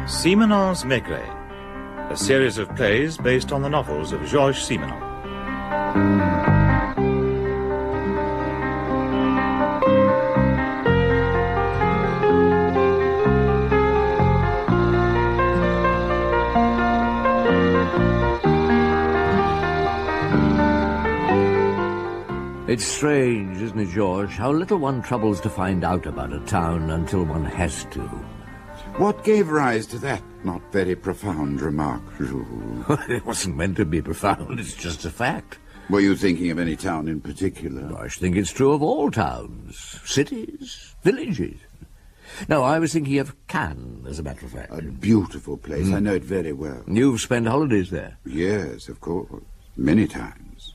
Simenon's Maigret, a series of plays based on the novels of Georges Simenon. It's strange, isn't it, George, how little one troubles to find out about a town until one has to. What gave rise to that not very profound remark, Jules? It wasn't meant to be profound, it's just a fact. Were you thinking of any town in particular? I think it's true of all towns, cities, villages. No, I was thinking of Cannes, as a matter of fact. A beautiful place, I know it very well. You've spent holidays there? Yes, of course, many times.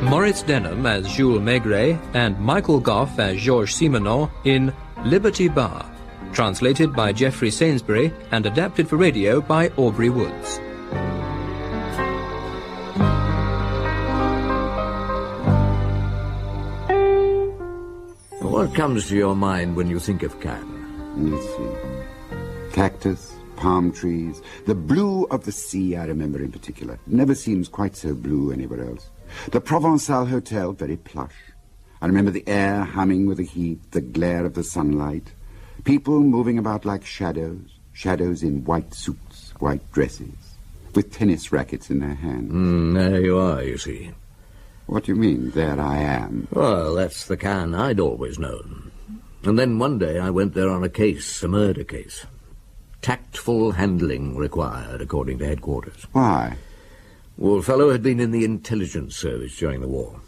Maurice Denham as Jules Maigret and Michael Gough as Georges Simenon in Liberty Bar, translated by Geoffrey Sainsbury and adapted for radio by Aubrey Woods. What comes to your mind when you think of Cannes? Let's see. Cactus, palm trees, the blue of the sea I remember in particular. Never seems quite so blue anywhere else. The Provençal Hotel, very plush. I remember the air humming with the heat, the glare of the sunlight. People moving about like shadows, shadows in white suits, white dresses, with tennis rackets in their hands. There you are, you see. What do you mean, there I am? Well, that's the Cannes I'd always known. And then one day I went there on a case, a murder case. Tactful handling required, according to headquarters. Why? Well, the fellow had been in the intelligence service during the war.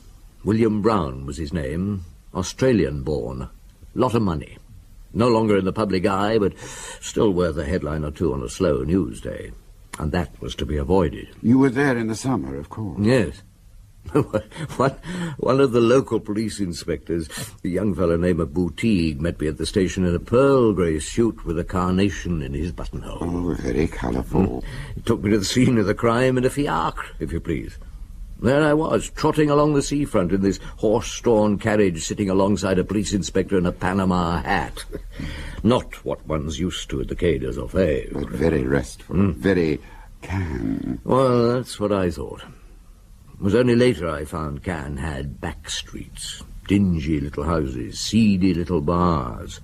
William Brown was his name, Australian-born. Lot of money. No longer in the public eye, but still worth a headline or two on a slow news day. And that was to be avoided. You were there in the summer, of course. Yes. One of the local police inspectors, a young fellow named Boutique, met me at the station in a pearl grey suit with a carnation in his buttonhole. Oh, very colourful. He took me to the scene of the crime in a fiacre, if you please. There I was, trotting along the seafront in this horse-drawn carriage, sitting alongside a police inspector in a Panama hat. Not what one's used to at the Quai des Orfèvres. But very restful, very Cannes. Well, that's what I thought. It was only later I found Cannes had back streets, dingy little houses, seedy little bars.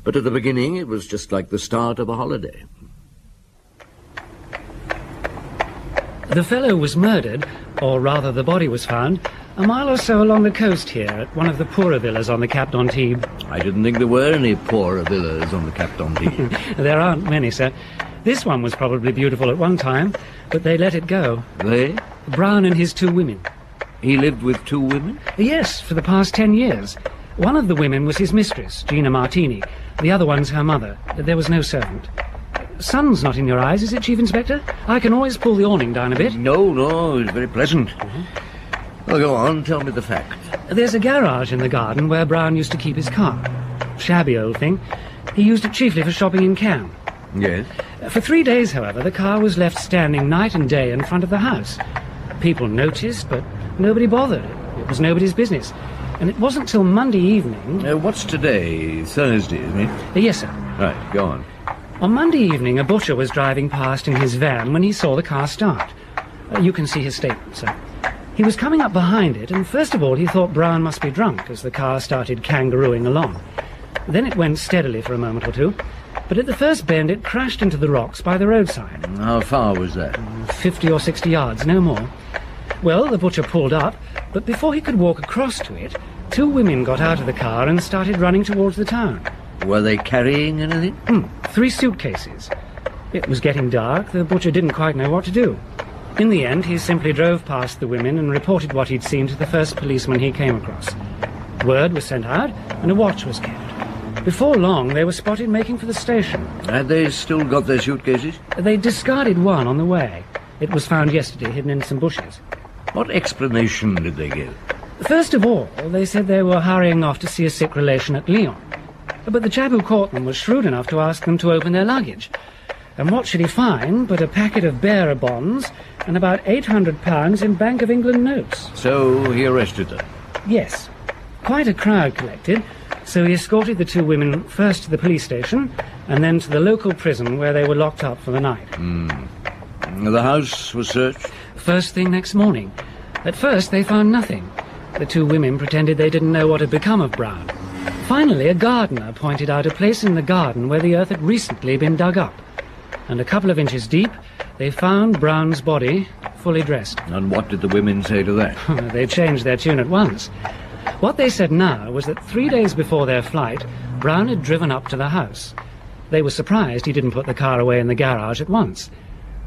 But at the beginning it was just like the start of a holiday. The fellow was murdered, or rather the body was found, a mile or so along the coast here at one of the poorer villas on the Cap d'Antibes. I didn't think there were any poorer villas on the Cap d'Antibes. There aren't many, sir. This one was probably beautiful at one time, but they let it go. They? Brown and his two women. He lived with two women? Yes, for the past 10 years. One of the women was his mistress, Gina Martini. The other one's her mother. There was no servant. Sun's not in your eyes, is it, Chief Inspector? I can always pull the awning down a bit. No, it's very pleasant. Well, go on, tell me the fact. There's a garage in the garden where Brown used to keep his car. Shabby old thing. He used it chiefly for shopping in Cannes. Yes? For 3 days, however, the car was left standing night and day in front of the house. People noticed, but nobody bothered. It was nobody's business. And it wasn't till Monday evening... What's today? Thursday, isn't it? Yes, sir. Right, go on. On Monday evening, a butcher was driving past in his van when he saw the car start. You can see his statement, sir. He was coming up behind it, and first of all he thought Brown must be drunk as the car started kangarooing along. Then it went steadily for a moment or two, but at the first bend it crashed into the rocks by the roadside. How far was that? 50 or 60 yards, no more. Well, the butcher pulled up, but before he could walk across to it, two women got out of the car and started running towards the town. Were they carrying anything? 3 suitcases. It was getting dark. The butcher didn't quite know what to do. In the end, he simply drove past the women and reported what he'd seen to the first policeman he came across. Word was sent out, and a watch was kept. Before long, they were spotted making for the station. Had they still got their suitcases? They discarded one on the way. It was found yesterday, hidden in some bushes. What explanation did they give? First of all, they said they were hurrying off to see a sick relation at Lyon. But the chap who caught them was shrewd enough to ask them to open their luggage. And what should he find but a packet of bearer bonds and about £800 in Bank of England notes? So he arrested them. Yes. Quite a crowd collected, so he escorted the two women first to the police station and then to the local prison where they were locked up for the night. The house was searched? First thing next morning. At first they found nothing. The two women pretended they didn't know what had become of Brown. Finally, a gardener pointed out a place in the garden where the earth had recently been dug up. And a couple of inches deep, they found Brown's body fully dressed. And what did the women say to that? They changed their tune at once. What they said now was that 3 days before their flight, Brown had driven up to the house. They were surprised he didn't put the car away in the garage at once.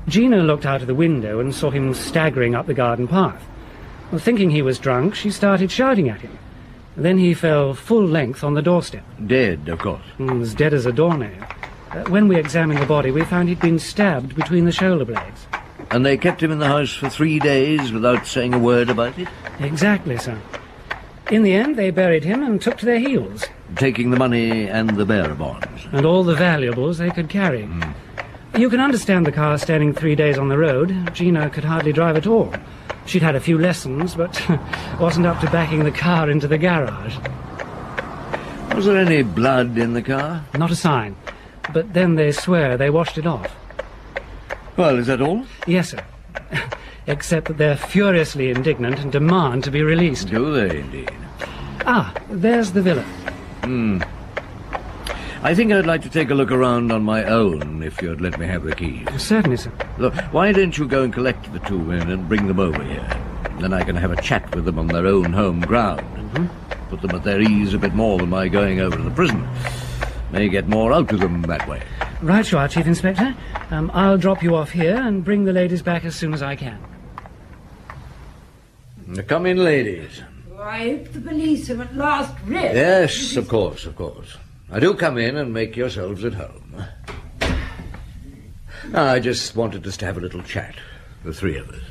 Gina looked out of the window and saw him staggering up the garden path. Well, thinking he was drunk, she started shouting at him. Then he fell full length on the doorstep. Dead, of course. As dead as a doornail. When we examined the body, we found he'd been stabbed between the shoulder blades. And they kept him in the house for 3 days without saying a word about it? Exactly, sir. In the end, they buried him and took to their heels. Taking the money and the bearer bonds. And all the valuables they could carry. You can understand the car standing 3 days on the road. Gina could hardly drive at all. She'd had a few lessons, but wasn't up to backing the car into the garage. Was there any blood in the car? Not a sign. But then they swear they washed it off. Well, is that all? Yes, sir. Except that they're furiously indignant and demand to be released. Do they, indeed? Ah, there's the villa. I think I'd like to take a look around on my own, if you'd let me have the keys. Certainly, sir. Look, why don't you go and collect the two men and bring them over here? Then I can have a chat with them on their own home ground. Put them at their ease a bit more than my going over to the prison. May get more out of them that way. Right you are, Chief Inspector. I'll drop you off here and bring the ladies back as soon as I can. Come in, ladies. I hope the police have at last read. Yes, of course, of course. Now do come in and make yourselves at home. I just wanted us to have a little chat, the three of us.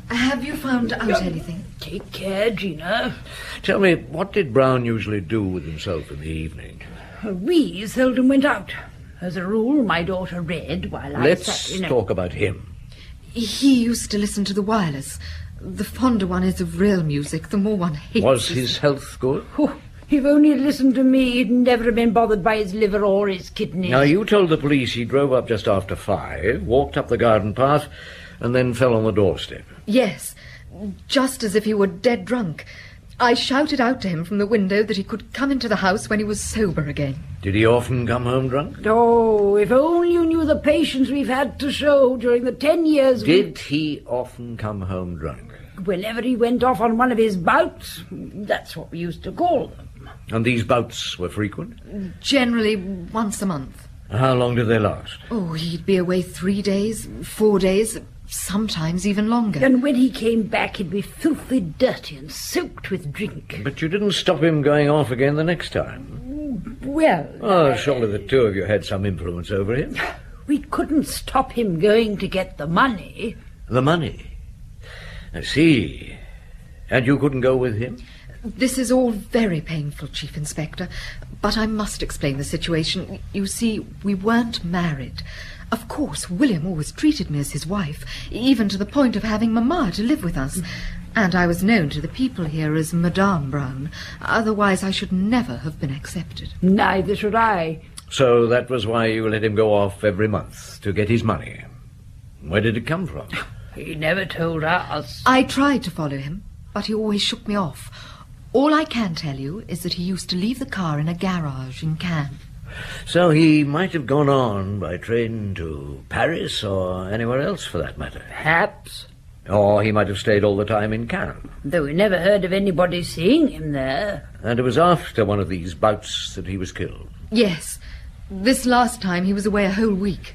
Have you found out anything? Take care, Gina. Tell me, what did Brown usually do with himself in the evening? We seldom went out. As a rule, my daughter read while I Let's sat in a... talk about him. He used to listen to the wireless. The fonder one is of real music, the more one hates. Was his health good? Oh, if only he'd listened to me, he'd never have been bothered by his liver or his kidneys. Now, you told the police he drove up just after 5, walked up the garden path, and then fell on the doorstep. Yes, just as if he were dead drunk. I shouted out to him from the window that he could come into the house when he was sober again. Did he often come home drunk? Oh, if only you knew the patience we've had to show during the 10 years... Did he often come home drunk? Whenever he went off on one of his bouts, that's what we used to call them. And these bouts were frequent? Generally once a month. How long did they last? Oh, he'd be away 3 days, 4 days, sometimes even longer. And when he came back, he'd be filthy dirty and soaked with drink. But you didn't stop him going off again the next time? Well... Oh, surely the two of you had some influence over him. We couldn't stop him going to get the money. The money? I see. And you couldn't go with him? This is all very painful, Chief Inspector, but I must explain the situation. You see, we weren't married. Of course, William always treated me as his wife, even to the point of having Mamma to live with us. And I was known to the people here as Madame Brown. Otherwise, I should never have been accepted. Neither should I. So that was why you let him go off every month, to get his money. Where did it come from? He never told us. I tried to follow him, but he always shook me off. All I can tell you is that he used to leave the car in a garage in Cannes. So he might have gone on by train to Paris or anywhere else for that matter. Perhaps. Or he might have stayed all the time in Cannes. Though we never heard of anybody seeing him there. And it was after one of these bouts that he was killed. Yes. This last time he was away a whole week.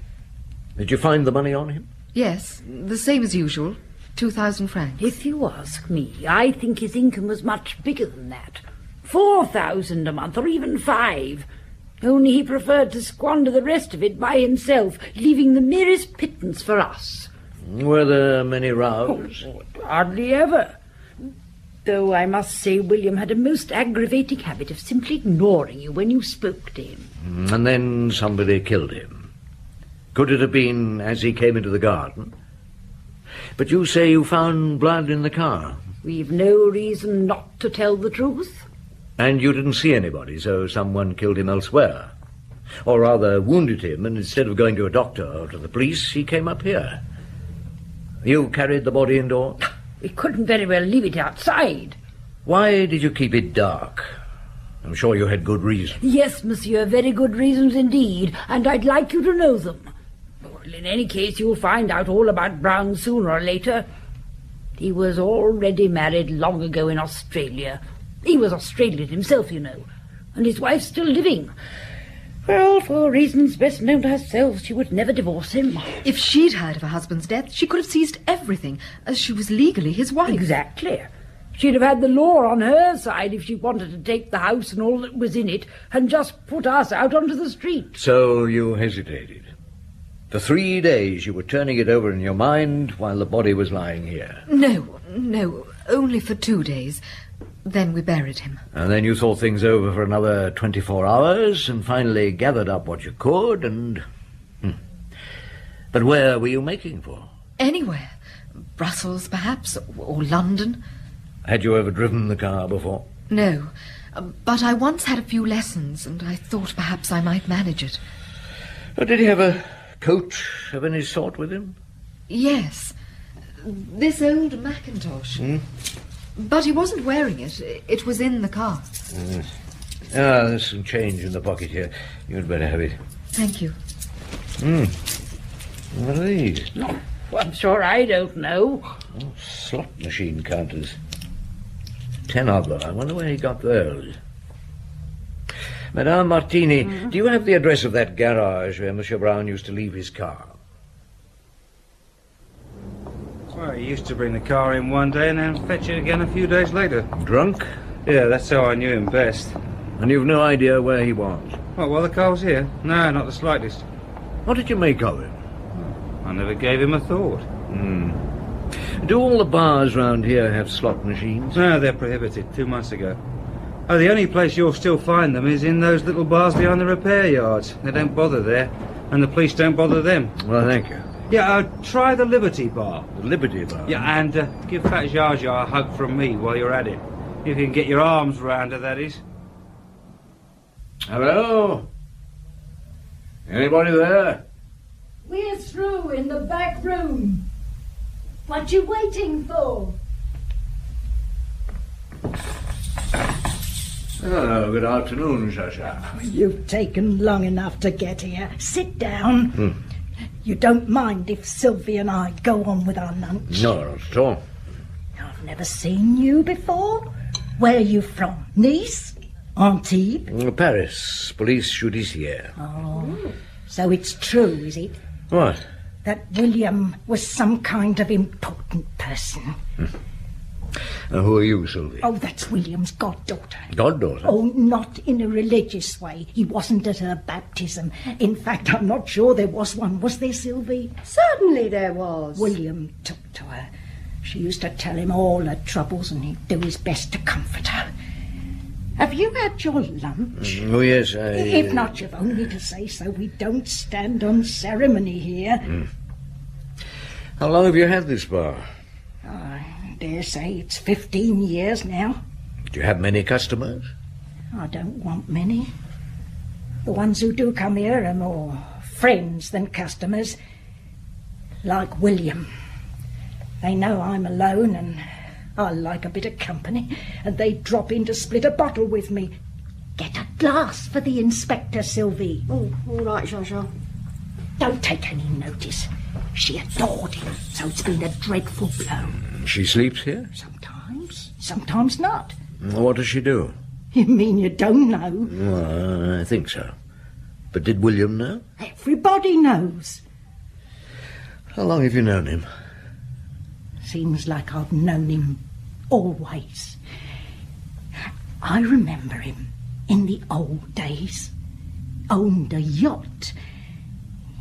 Did you find the money on him? Yes, the same as usual. 2,000 francs. If you ask me, I think his income was much bigger than that. 4,000 a month, or even 5. Only he preferred to squander the rest of it by himself, leaving the merest pittance for us. Were there many rows? Oh, hardly ever. Though I must say William had a most aggravating habit of simply ignoring you when you spoke to him. And then somebody killed him. Could it have been as he came into the garden? But you say you found blood in the car. We've no reason not to tell the truth. And you didn't see anybody, so someone killed him elsewhere. Or rather wounded him, and instead of going to a doctor or to the police, he came up here. You carried the body indoors? We couldn't very well leave it outside. Why did you keep it dark? I'm sure you had good reason. Yes, monsieur, very good reasons indeed, and I'd like you to know them. Well, in any case, you'll find out all about Brown sooner or later. He was already married long ago in Australia. He was Australian himself, you know, and his wife's still living. Well, for reasons best known to herself, she would never divorce him. If she'd heard of her husband's death, she could have seized everything, as she was legally his wife. Exactly. She'd have had the law on her side if she wanted to take the house and all that was in it and just put us out onto the street. So you hesitated. For 3 days you were turning it over in your mind while the body was lying here. No, only for 2 days. Then we buried him. And then you thought things over for another 24 hours and finally gathered up what you could and... But where were you making for? Anywhere. Brussels, perhaps, or London. Had you ever driven the car before? No, but I once had a few lessons, and I thought perhaps I might manage it. Did he have a coat of any sort with him? Yes. This old Macintosh. But he wasn't wearing it. It was in the car. There's some change in the pocket here. You'd better have it. Thank you. What are these? Well, I'm sure I don't know. Slot machine counters. 10 of them. I wonder where he got those. Madame Martini, do you have the address of that garage where Monsieur Brown used to leave his car? Well, he used to bring the car in one day and then fetch it again a few days later. Drunk? Yeah, that's how I knew him best. And you've no idea where he was? What, while the car was here? No, not the slightest. What did you make of him? I never gave him a thought. Do all the bars round here have slot machines? No, they're prohibited 2 months ago. Oh, the only place you'll still find them is in those little bars behind the repair yards. They don't bother there, and the police don't bother them. Well, thank you. Yeah, try the Liberty Bar. The Liberty Bar? Yeah, and give Fat Jar Jar a hug from me while you're at it. If you can get your arms round her, that is. Hello? Anybody there? We're through in the back room. What you waiting for? Oh, good afternoon, Shasha. You've taken long enough to get here. Sit down. You don't mind if Sylvie and I go on with our lunch? No, not at all. I've never seen you before. Where are you from? Nice? Antibes? Paris, police judiciaire. Oh, so it's true, is it? What? That William was some kind of important person. Who are you, Sylvie? Oh, that's William's goddaughter. Goddaughter? Oh, not in a religious way. He wasn't at her baptism. In fact, I'm not sure there was one. Was there, Sylvie? Certainly there was. William took to her. She used to tell him all her troubles, and he'd do his best to comfort her. Have you had your lunch? Oh, yes, If not, you've only to say so. We don't stand on ceremony here. How long have you had this bar? I dare say it's 15 years now. Do you have many customers? I don't want many. The ones who do come here are more friends than customers. Like William. They know I'm alone and I like a bit of company, and they drop in to split a bottle with me. Get a glass for the inspector, Sylvie. Oh, all right, Jean-Jean. Don't take any notice. She adored him, so it's been a dreadful blow. She sleeps here? Sometimes not. What does she do? You mean you don't know? Well, I think so. But did William know? Everybody knows. How long have you known him? Seems like I've known him always. I remember him in the old days. Owned a yacht.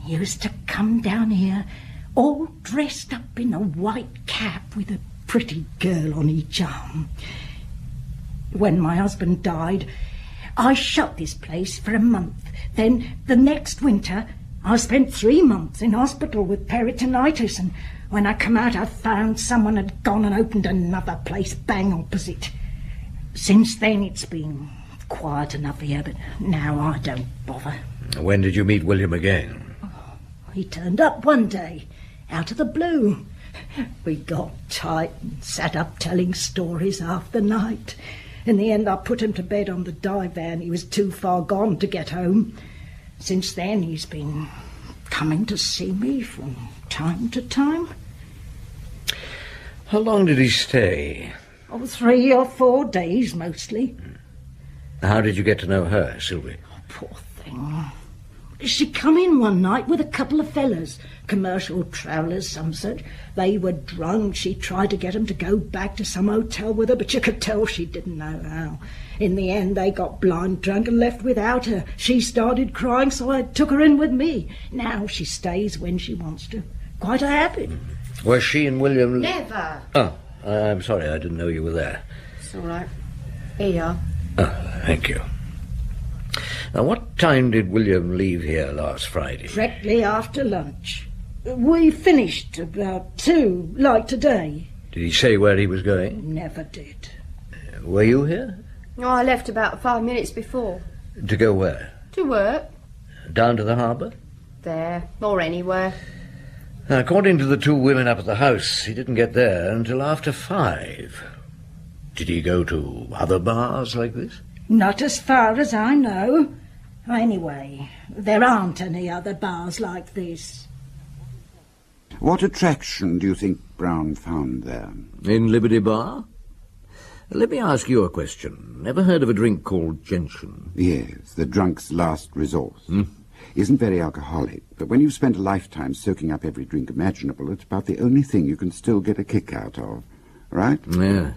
Used to come down here all dressed up in a white cap with a pretty girl on each arm. When my husband died, I shut this place for a month. Then the next winter, I spent 3 months in hospital with peritonitis, and when I come out I found someone had gone and opened another place bang opposite. Since then it's been quiet enough here, but now I don't bother. When did you meet William again? He turned up one day, out of the blue. We got tight and sat up telling stories half the night. In the end I put him to bed on the divan. He was too far gone to get home. Since then he's been coming to see me from time to time. How long did he stay? 3 or 4 days mostly. How did you get to know her, Sylvie? Poor thing. She come in one night with a couple of fellas, commercial travellers, some such. They were drunk. She tried to get 'em to go back to some hotel with her, but you could tell she didn't know how. In the end, they got blind drunk and left without her. She started crying, so I took her in with me. Now she stays when she wants to. Quite a habit. Was she and William... Never. Oh, I'm sorry, I didn't know you were there. It's all right. Here you are. Oh, thank you. Now, what time did William leave here last Friday? Directly after lunch. We finished about 2, like today. Did he say where he was going? Never did. Were you here? Oh, I left about 5 minutes before. To go where? To work. Down to the harbour? There, or anywhere. According to the 2 women up at the house, he didn't get there until after 5. Did he go to other bars like this? Not as far as I know. Anyway, there aren't any other bars like this. What attraction do you think Brown found there? In Liberty Bar? Let me ask you a question. Ever heard of a drink called gentian? Yes, the drunk's last resource. Isn't very alcoholic, but when you've spent a lifetime soaking up every drink imaginable, it's about the only thing you can still get a kick out of, right? Yeah.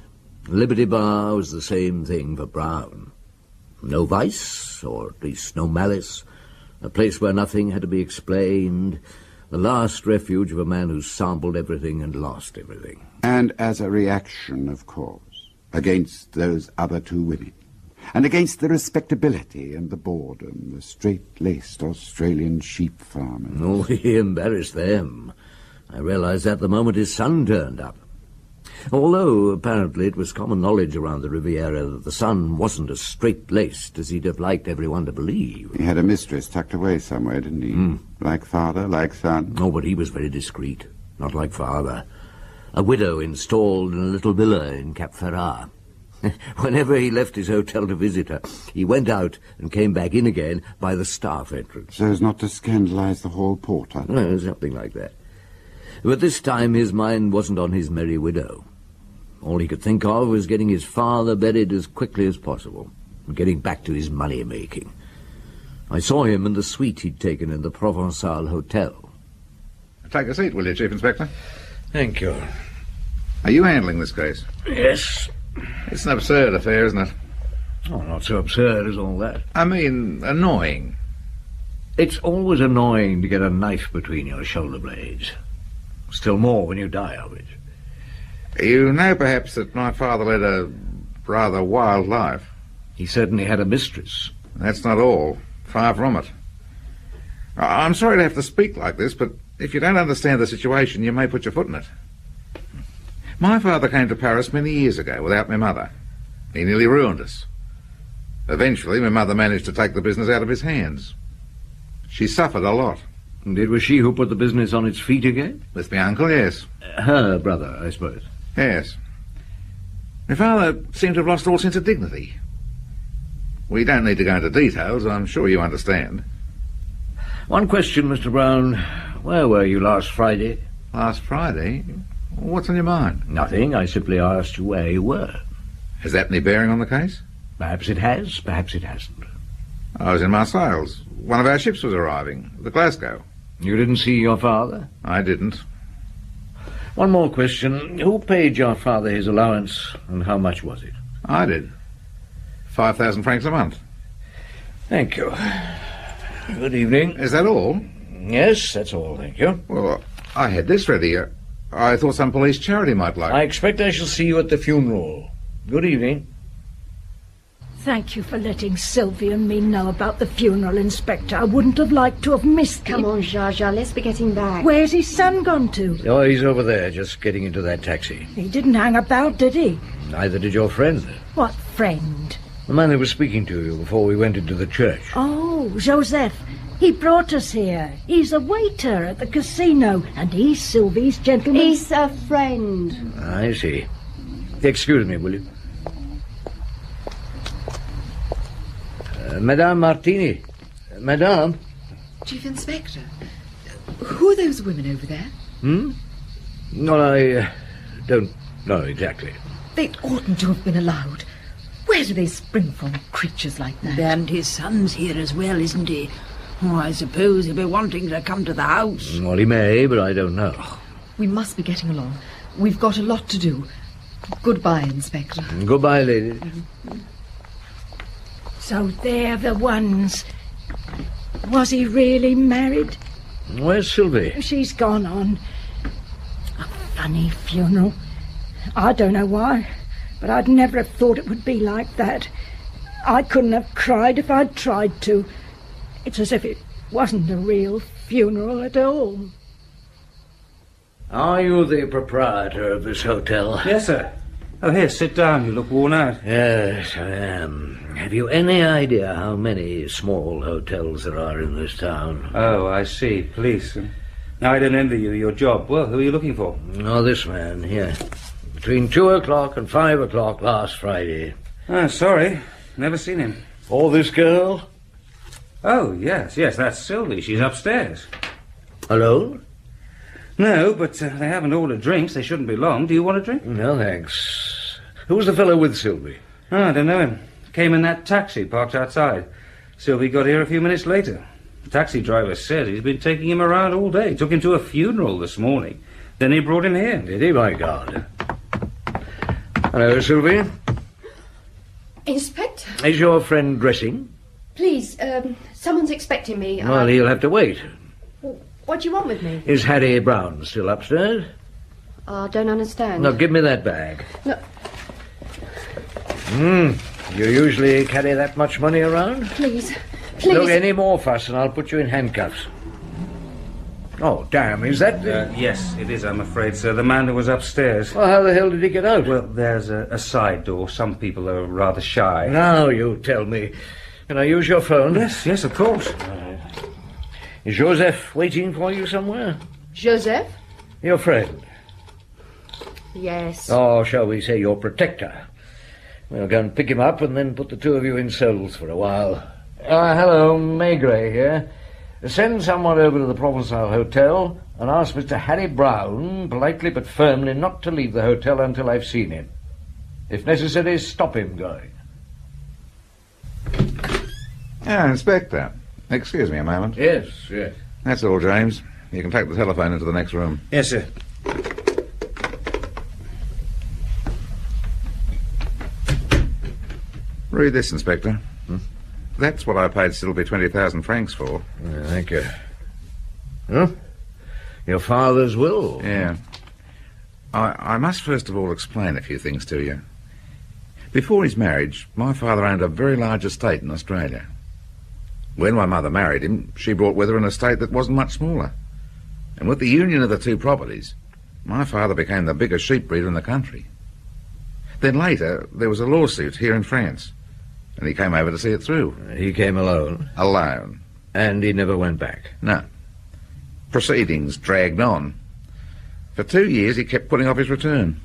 Liberty Bar was the same thing for Brown. No vice, or at least no malice. A place where nothing had to be explained. The last refuge of a man who sampled everything and lost everything. And as a reaction, of course, against those other 2 women. And against the respectability and the boredom, the straight-laced Australian sheep farmers. Oh, he embarrassed them. I realized that the moment his son turned up. Although, apparently, it was common knowledge around the Riviera that the son wasn't as straight-laced as he'd have liked everyone to believe. He had a mistress tucked away somewhere, didn't he? Like father, like son. Oh, but he was very discreet, not like father. A widow installed in a little villa in Cap Ferrat. Whenever he left his hotel to visit her, he went out and came back in again by the staff entrance. So as not to scandalize the hall porter. No, something like that. But this time his mind wasn't on his merry widow. All he could think of was getting his father buried as quickly as possible and getting back to his money-making. I saw him in the suite he'd taken in the Provençal Hotel. Take a seat, will you, Chief Inspector? Thank you. Are you handling this case? Yes. It's an absurd affair, isn't it? Oh, not so absurd as all that. I mean, annoying. It's always annoying to get a knife between your shoulder blades. Still more when you die of it. You know, perhaps, that my father led a rather wild life. He certainly had a mistress. That's not all. Far from it. I'm sorry to have to speak like this, but if you don't understand the situation, you may put your foot in it. My father came to Paris many years ago without my mother. He nearly ruined us. Eventually, my mother managed to take the business out of his hands. She suffered a lot. And it was she who put the business on its feet again? With my uncle, yes. Her brother, I suppose. Yes. My father seemed to have lost all sense of dignity. We don't need to go into details, I'm sure you understand. One question, Mr. Brown. Where were you last Friday? Last Friday? What's on your mind? Nothing. I simply asked you where you were. Has that any bearing on the case? Perhaps it has, perhaps it hasn't. I was in Marseilles. One of our ships was arriving, the Glasgow. You didn't see your father? I didn't. One more question. Who paid your father his allowance, and how much was it? I did. 5,000 francs a month. Thank you. Good evening. Is that all? Yes, that's all, thank you. Well, I had this ready. I thought some police charity might like. I expect I shall see you at the funeral. Good evening. Thank you for letting Sylvie and me know about the funeral, Inspector. I wouldn't have liked to have missed Come it. on, Jar Jar, let's be getting back. Where's his son gone to? Oh, he's over there, just getting into that taxi. He didn't hang about, did he? Neither did your friend. What friend? The man who was speaking to you before we went into the church. Oh, Joseph. He brought us here. He's a waiter at the casino, and he's Sylvie's gentleman. He's a friend. I see. Excuse me, will you? Madame Martini. Madame? Chief Inspector, who are those women over there? Well, I don't know exactly. They oughtn't to have been allowed. Where do they spring from, creatures like that? And his son's here as well, isn't he? Oh, I suppose he'll be wanting to come to the house. Well, he may, but I don't know. We must be getting along. We've got a lot to do. Goodbye, Inspector. Goodbye, lady. So they're the ones. Was he really married? Where's Sylvie? She's gone on. A funny funeral. I don't know why, but I'd never have thought it would be like that. I couldn't have cried if I'd tried to. It's as if it wasn't a real funeral at all. Are you the proprietor of this hotel? Yes, sir. Oh, here, sit down. You look worn out. Yes, I am. Have you any idea how many small hotels there are in this town? Oh, I see. Police. Now, I don't envy you your job. Well, who are you looking for? Oh, this man here. Between 2 o'clock and 5 o'clock last Friday. Oh, sorry. Never seen him. Or this girl? Oh, yes, that's Sylvie. She's upstairs. Alone? No, but they haven't ordered drinks. They shouldn't be long. Do you want a drink? No, thanks. Who was the fellow with Sylvie? Oh, I don't know him. Came in that taxi parked outside. Sylvie got here a few minutes later. The taxi driver said he's been taking him around all day. Took him to a funeral this morning. Then he brought him here. Did he? My God. Hello, Sylvie. Inspector? Is your friend dressing? Please, someone's expecting me. Well, he'll have to wait. What do you want with me? Is Harry Brown still upstairs? I don't understand. No, give me that bag. No. You usually carry that much money around? Please. Look, any more fuss and I'll put you in handcuffs. Oh, damn, is that... Yes, it is, I'm afraid, sir. The man who was upstairs. Well, how the hell did he get out? Well, there's a side door. Some people are rather shy. Now you tell me. Can I use your phone? Yes, of course. Is Joseph waiting for you somewhere? Joseph? Your friend. Yes. Or shall we say your protector? We'll go and pick him up and then put the two of you in cells for a while. Hello, Maigret here. Send someone over to the Provençal Hotel and ask Mr. Harry Brown, politely but firmly, not to leave the hotel until I've seen him. If necessary, stop him going. Inspector. Excuse me a moment. Yes. That's all, James. You can take the telephone into the next room. Yes, sir. Read this, Inspector. That's what I paid Sylvie 20,000 francs for. Thank you. Huh? Your father's will? Yeah. I must first of all explain a few things to you. Before his marriage, my father owned a very large estate in Australia. When my mother married him, she brought with her an estate that wasn't much smaller. And with the union of the two properties, my father became the biggest sheep breeder in the country. Then later, there was a lawsuit here in France, and he came over to see it through. He came alone? Alone. And he never went back? No. Proceedings dragged on. For 2 years, he kept putting off his return.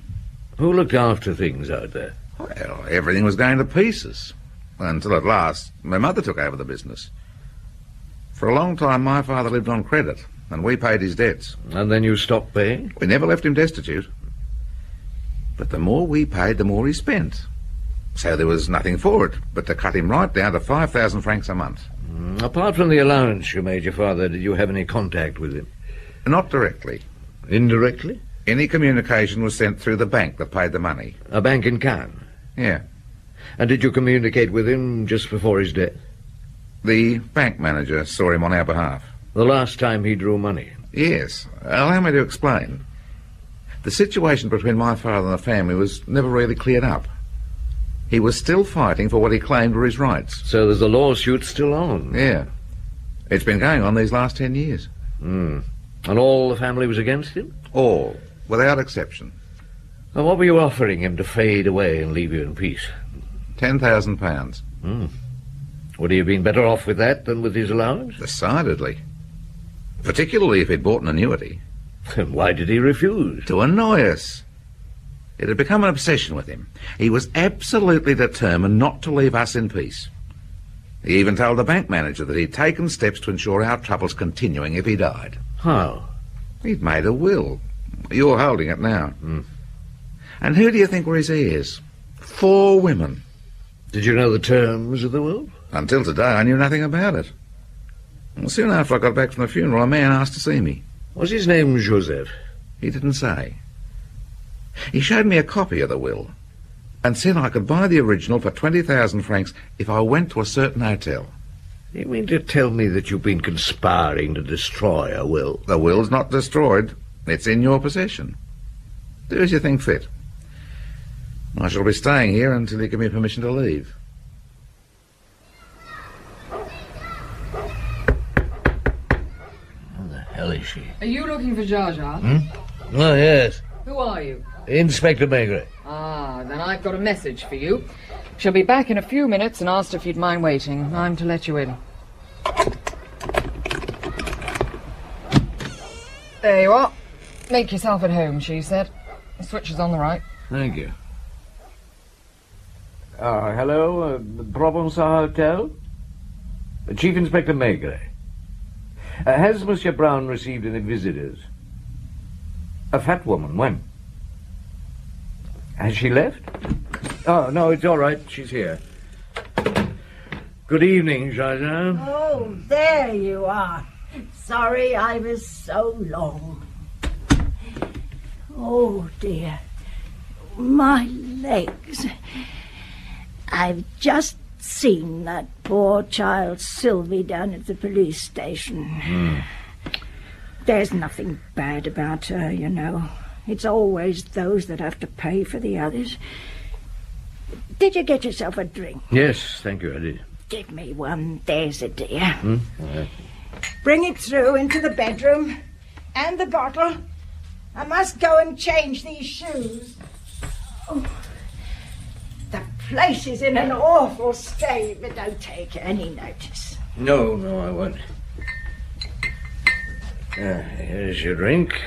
Who looked after things out there? Well, everything was going to pieces. Until at last, my mother took over the business. For a long time, my father lived on credit, and we paid his debts. And then you stopped paying? We never left him destitute. But the more we paid, the more he spent. So there was nothing for it but to cut him right down to 5,000 francs a month. Apart from the allowance you made your father, did you have any contact with him? Not directly. Indirectly? Any communication was sent through the bank that paid the money. A bank in Cannes? Yeah. And did you communicate with him just before his death? The bank manager saw him on our behalf. The last time he drew money? Yes. Allow me to explain. The situation between my father and the family was never really cleared up. He was still fighting for what he claimed were his rights. So there's a lawsuit still on? Yeah. It's been going on these last 10 years. And all the family was against him? All, without exception. And what were you offering him to fade away and leave you in peace? £10,000. Would he have been better off with that than with his allowance? Decidedly. Particularly if he'd bought an annuity. Then why did he refuse? To annoy us. It had become an obsession with him. He was absolutely determined not to leave us in peace. He even told the bank manager that he'd taken steps to ensure our troubles continuing if he died. How? He'd made a will. You're holding it now. And who do you think were his heirs? 4 women. Did you know the terms of the will? Until today, I knew nothing about it. Well, soon after I got back from the funeral, a man asked to see me. Was his name Joseph? He didn't say. He showed me a copy of the will and said I could buy the original for 20,000 francs if I went to a certain hotel. You mean to tell me that you've been conspiring to destroy a will? The will's not destroyed. It's in your possession. Do as you think fit. I shall be staying here until you give me permission to leave. Who the hell is she? Are you looking for Jar Jar? Oh, yes. Who are you? Inspector Maigret. Ah, then I've got a message for you. She'll be back in a few minutes and asked if you'd mind waiting. I'm to let you in. There you are. Make yourself at home, she said. The switch is on the right. Thank you. Hello, Provençal Hotel? Chief Inspector Maigret. Has Monsieur Brown received any visitors? A fat woman, when? Has she left? Oh, no, it's all right. She's here. Good evening, Jean. Oh, there you are. Sorry I was so long. Oh, dear. My legs. I've just seen that poor child Sylvie down at the police station. There's nothing bad about her, you know. It's always those that have to pay for the others. Did you get yourself a drink? Yes, thank you, I did. Give me one, there's a dear. Bring it through into the bedroom. And the bottle. I must go and change these shoes. Oh, the place is in an awful state, but don't take any notice. No, I won't. Here's your drink.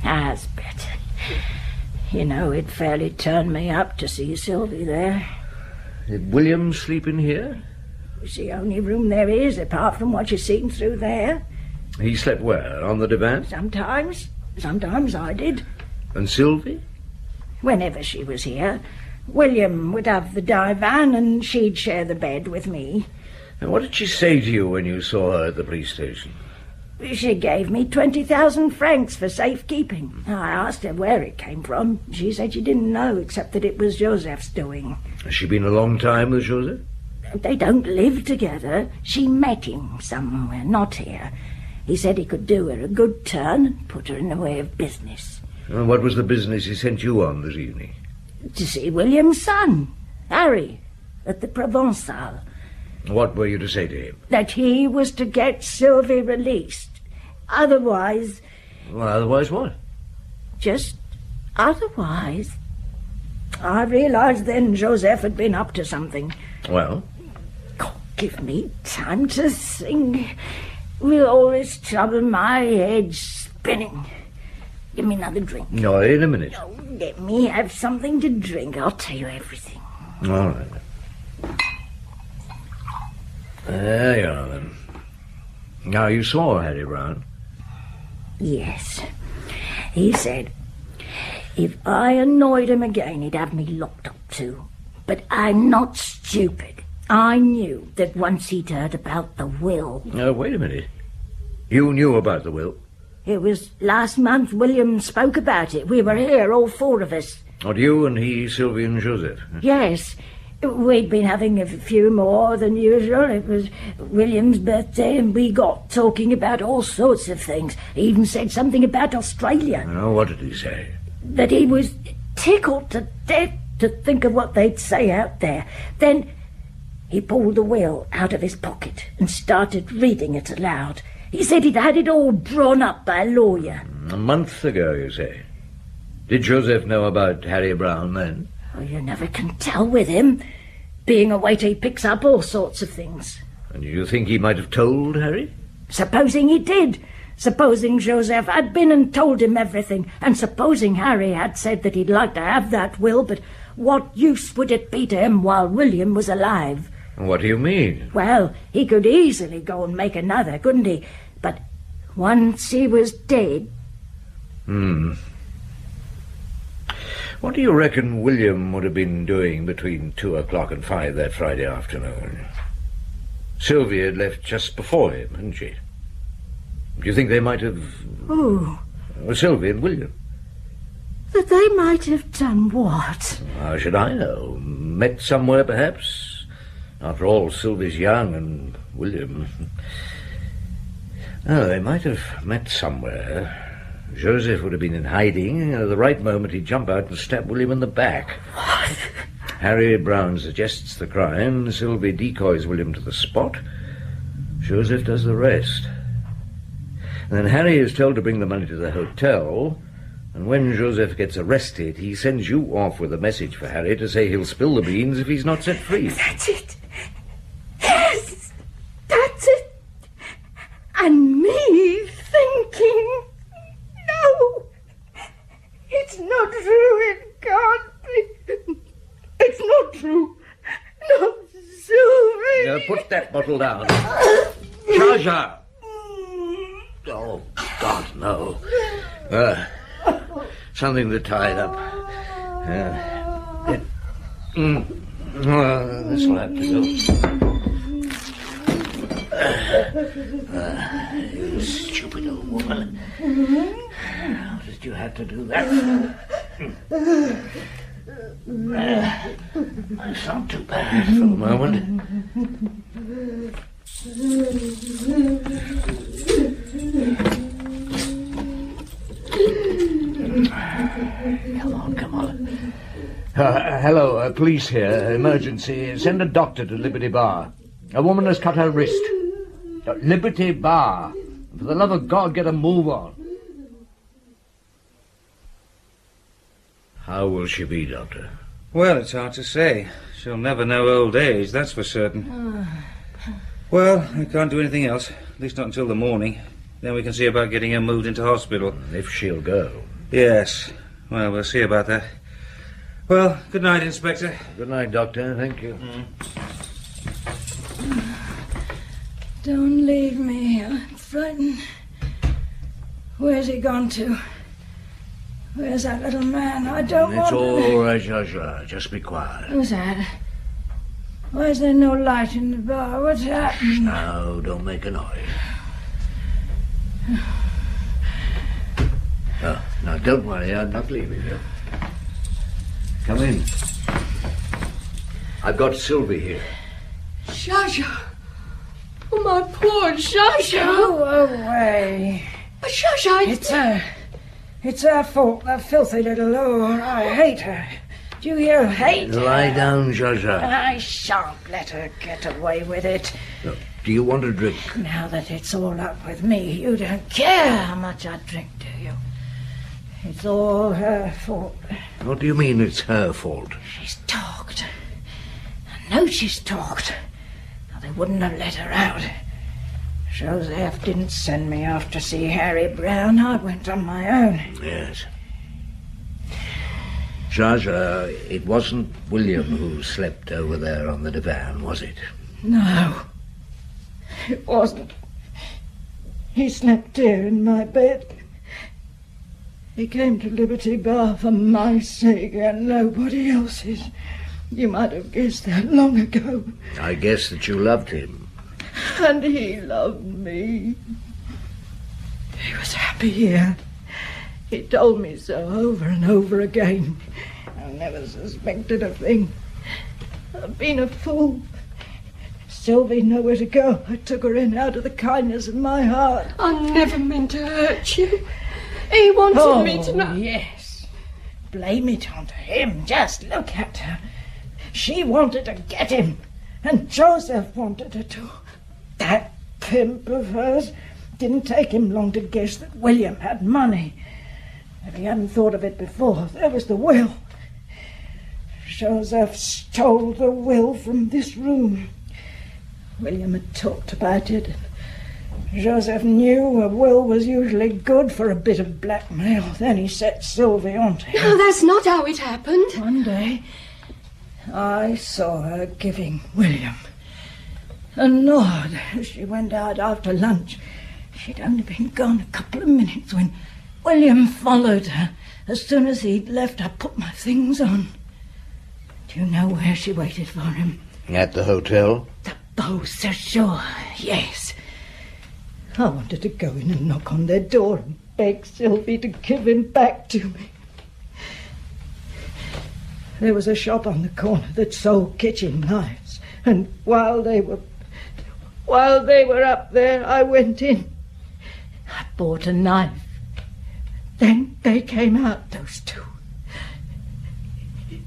That's better. You know, it fairly turned me up to see Sylvie there. Did William sleep in here? It's the only room there is, apart from what you've seen through there. He slept where? On the divan? Sometimes I did. And Sylvie? Whenever she was here, William would have the divan and she'd share the bed with me. And what did she say to you when you saw her at the police station? She gave me 20,000 francs for safekeeping. I asked her where it came from. She said she didn't know, except that it was Joseph's doing. Has she been a long time with Joseph? They don't live together. She met him somewhere, not here. He said he could do her a good turn and put her in the way of business. And what was the business he sent you on this evening? To see William's son, Harry, at the Provençal. What were you to say to him? That he was to get Sylvie released. Otherwise... Well, otherwise what? Just otherwise. I realized then Joseph had been up to something. Well? Oh, give me time to think. With all this trouble, my head's spinning. Give me another drink. No, in a minute. Oh, let me have something to drink. I'll tell you everything. All right. There you are, then. Now, you saw Harry Brown? Yes. He said if I annoyed him again, he'd have me locked up too. But I'm not stupid. I knew that once he'd heard about the will... Wait a minute. You knew about the will? It was last month William spoke about it. We were here, all 4 of us. What, you and he, Sylvie and Joseph? Yes. We'd been having a few more than usual. It was William's birthday, and we got talking about all sorts of things. He even said something about Australia. Oh, what did he say? that he was tickled to death to think of what they'd say out there. Then he pulled the will out of his pocket and started reading it aloud. He said he'd had it all drawn up by a lawyer. A month ago, you say? Did Joseph know about Harry Brown then? Oh, you never can tell with him. Being a waiter, he picks up all sorts of things. And you think he might have told Harry? Supposing he did. Supposing Joseph had been and told him everything. And supposing Harry had said that he'd like to have that will, but what use would it be to him while William was alive? What do you mean? Well, he could easily go and make another, couldn't he? But once he was dead... What do you reckon William would have been doing between 2 o'clock and 5 that Friday afternoon? Sylvie had left just before him, hadn't she? Do you think they might have... Oh. Sylvie and William. That they might have done what? How should I know? Met somewhere, perhaps? After all, Sylvie's young and William... Oh, they might have met somewhere. Joseph would have been in hiding, and at the right moment he'd jump out and stab William in the back. What? Harry Brown suggests the crime, Sylvie decoys William to the spot, Joseph does the rest. And then Harry is told to bring the money to the hotel, and when Joseph gets arrested, he sends you off with a message for Harry to say he'll spill the beans if he's not set free. That's it. Yes, that's it. And me thinking... No, it's not true, it can't be. It's not true. Not Sylvie. Put that bottle down. Charger! Oh, God, no. Something to tie it up. This will have to do. You stupid old woman. How did you have to do that? It's not too bad for the moment. Come on. Hello, police here. Emergency. Send a doctor to Liberty Bar. A woman has cut her wrist. Liberty Bar. For the love of God, get a move on. How will she be, Doctor? Well, it's hard to say. She'll never know old age, that's for certain. Well, we can't do anything else. At least not until the morning. Then we can see about getting her moved into hospital. If she'll go. Yes. Well, we'll see about that. Well, good night, Inspector. Good night, Doctor. Thank you. Don't leave me. I'm frightened. Where's he gone to? Where's that little man? I don't want It's to... all right, Joshua. Just be quiet. Who's that? Why is there no light in the bar? What's happening? No, don't make a noise. Oh, now, don't worry. I'm not leaving you. Come in. I've got Sylvie here. Shasha! Oh, my poor Shasha! Go away. But Shasha, It's her. It's her fault, that filthy little whore. I hate her. Do you hear? Hate her. Lie down, Joshua. I shan't let her get away with it. Look, do you want a drink? Now that it's all up with me, you don't care how much I drink, do you? It's all her fault. What do you mean it's her fault? She's talked. I know she's talked. Or they wouldn't have let her out. Joseph didn't send me off to see Harry Brown. I went on my own. Yes. Jaja, it wasn't William who slept over there on the divan, was it? No, it wasn't. He slept here in my bed. He came to Liberty Bar for my sake and nobody else's. You might have guessed that long ago. I guess that you loved him. And he loved me. He was happy here. He told me so over and over again. I never suspected a thing. I've been a fool. Sylvie nowhere to go. I took her in out of the kindness of my heart. I never meant to hurt you. He wanted me to know. Yes. blame it onto him. Just look at her. She wanted to get him, and Joseph wanted her to. That pimp of hers. Didn't take him long to guess that William had money. If he hadn't thought of it before, there was the will. Joseph stole the will from this room. William had talked about it. Joseph knew a will was usually good for a bit of blackmail. Then he set Sylvie onto him. No, that's not how it happened. One day, I saw her giving William a nod as she went out after lunch. She'd only been gone a couple of minutes when William followed her. As soon as he'd left, I put my things on. Do you know where she waited for him? At the hotel? The Beau Séjour, yes. I wanted to go in and knock on their door and beg Sylvie to give him back to me. There was a shop on the corner that sold kitchen knives, and while they were up there, I went in. I bought a knife. Then they came out, those two.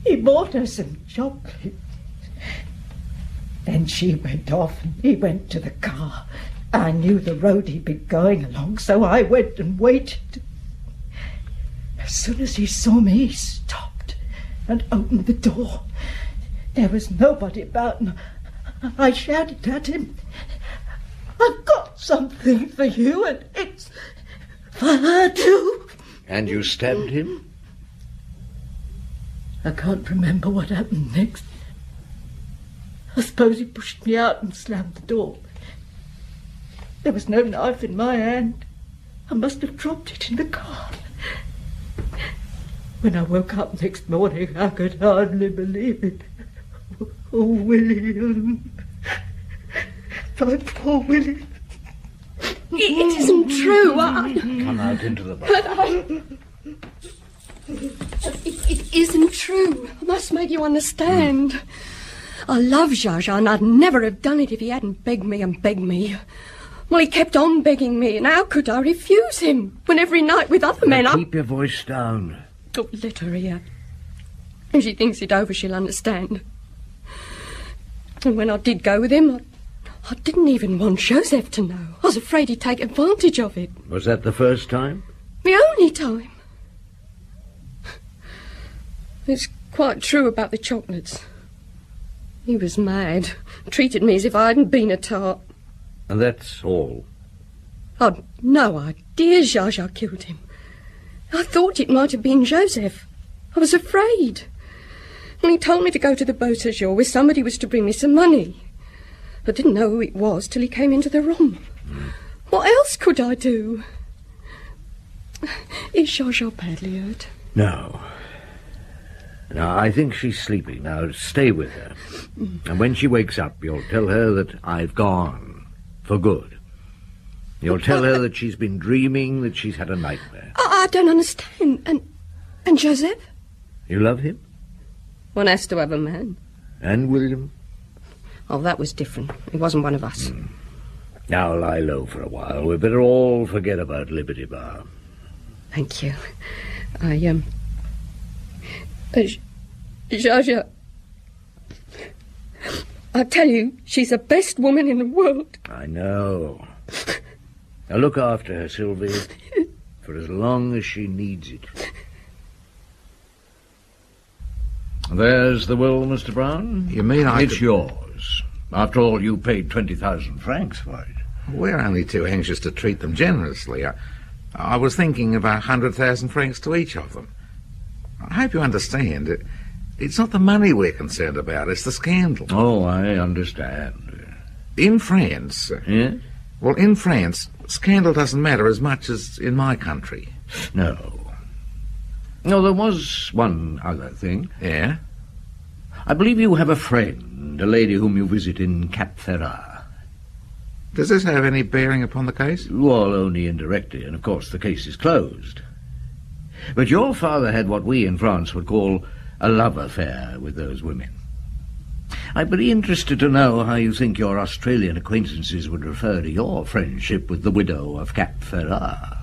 He bought her some chocolate. Then she went off and he went to the car. I knew the road he'd been going along, so I went and waited. As soon as he saw me, he stopped and opened the door. There was nobody about, and I shouted at him, "I've got something for you, and it's for her too." And you stabbed him? I can't remember what happened next. I suppose he pushed me out and slammed the door. There was no knife in my hand. I must have dropped it in the car. When I woke up next morning, I could hardly believe it. Oh, William. My poor William. It isn't true. Come out into the bar. It isn't true. I must make you understand. I love Zsa Zsa, and I'd never have done it if he hadn't begged me and begged me. Well, he kept on begging me, and how could I refuse him when every night with other men Keep your voice down. Oh, let her hear. If she thinks it over, she'll understand. And when I did go with him, I didn't even want Joseph to know. I was afraid he'd take advantage of it. Was that the first time? The only time. It's quite true about the chocolates. He was mad. Treated me as if I hadn't been a tart. And that's all? I'd no idea Zsa Zsa killed him. I thought it might have been Joseph. I was afraid. When he told me to go to the Beau Séjour where somebody was to bring me some money. I didn't know who it was till he came into the room. What else could I do? Is Zsa Zsa badly hurt? No. No, I think she's sleeping. Now, stay with her. And when she wakes up, you'll tell her that I've gone. For good. You'll tell her that she's been dreaming, that she's had a nightmare. I don't understand. And Joseph? You love him? One has to have a man. And William? Oh, that was different. He wasn't one of us. Now lie low for a while. We'd better all forget about Liberty Bar. Thank you. Zsa Zsa, I tell you, she's the best woman in the world. I know. Now look after her, Sylvie, for as long as she needs it. There's the will, Mr. Brown. You mean It's yours. After all, you paid 20,000 francs for it. We're only too anxious to treat them generously. I was thinking of 100,000 francs to each of them. I hope you understand. It's not the money we're concerned about, it's the scandal. Oh, I understand. In France... Yes? Well, in France, scandal doesn't matter as much as in my country. No. No, there was one other thing. Yeah? I believe you have a friend, a lady whom you visit in Cap Ferrat. Does this have any bearing upon the case? Well, only indirectly, and of course the case is closed. But your father had what we in France would call a love affair with those women. I'd be interested to know how you think your Australian acquaintances would refer to your friendship with the widow of Cap Ferrat.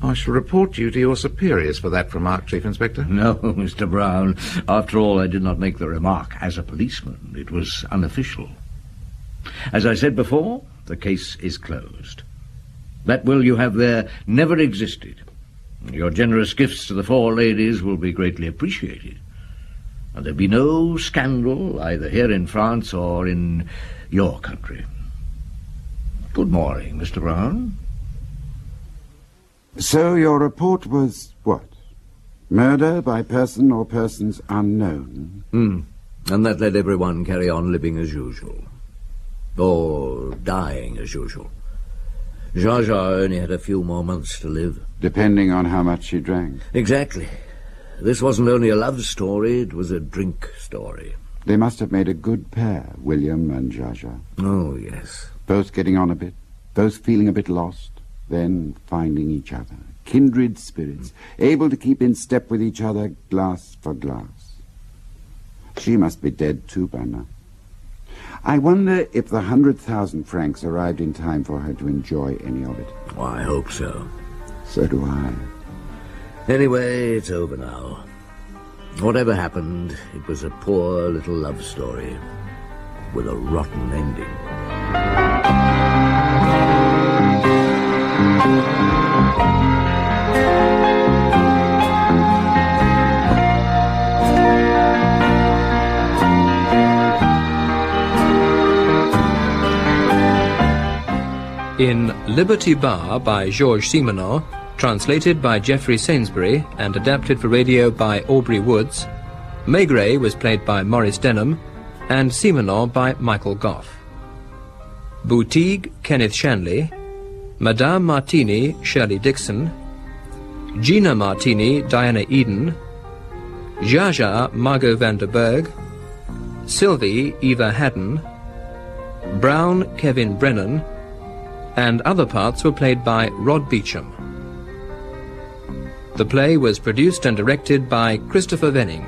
I shall report you to your superiors for that remark, Chief Inspector. No, Mr. Brown. After all, I did not make the remark as a policeman. It was unofficial. As I said before, the case is closed. That will you have there never existed. Your generous gifts to the four ladies will be greatly appreciated. And there'll be no scandal either here in France or in your country. Good morning, Mr. Brown. So your report was what? Murder by person or persons unknown? And that let everyone carry on living as usual. Or dying as usual. Zsa Zsa only had a few more months to live. Depending on how much she drank. Exactly. This wasn't only a love story, it was a drink story. They must have made a good pair, William and Zsa Zsa. Oh, yes. Both getting on a bit, both feeling a bit lost, then finding each other. Kindred spirits, able to keep in step with each other, glass for glass. She must be dead too by now. I wonder if the 100,000 francs arrived in time for her to enjoy any of it. Oh, I hope so. So do I. Anyway, it's over now. Whatever happened, it was a poor little love story with a rotten ending. In Liberty Bar by Georges Simenon, translated by Geoffrey Sainsbury and adapted for radio by Aubrey Woods, Maigret was played by Maurice Denham and Simenon by Michael Goff. Boutique, Kenneth Shanley, Madame Martini, Shirley Dixon, Gina Martini, Diana Eden, Zsa Zsa, Margot van der Berg, Sylvie, Eva Haddon, Brown, Kevin Brennan, and other parts were played by Rod Beecham. The play was produced and directed by Christopher Venning.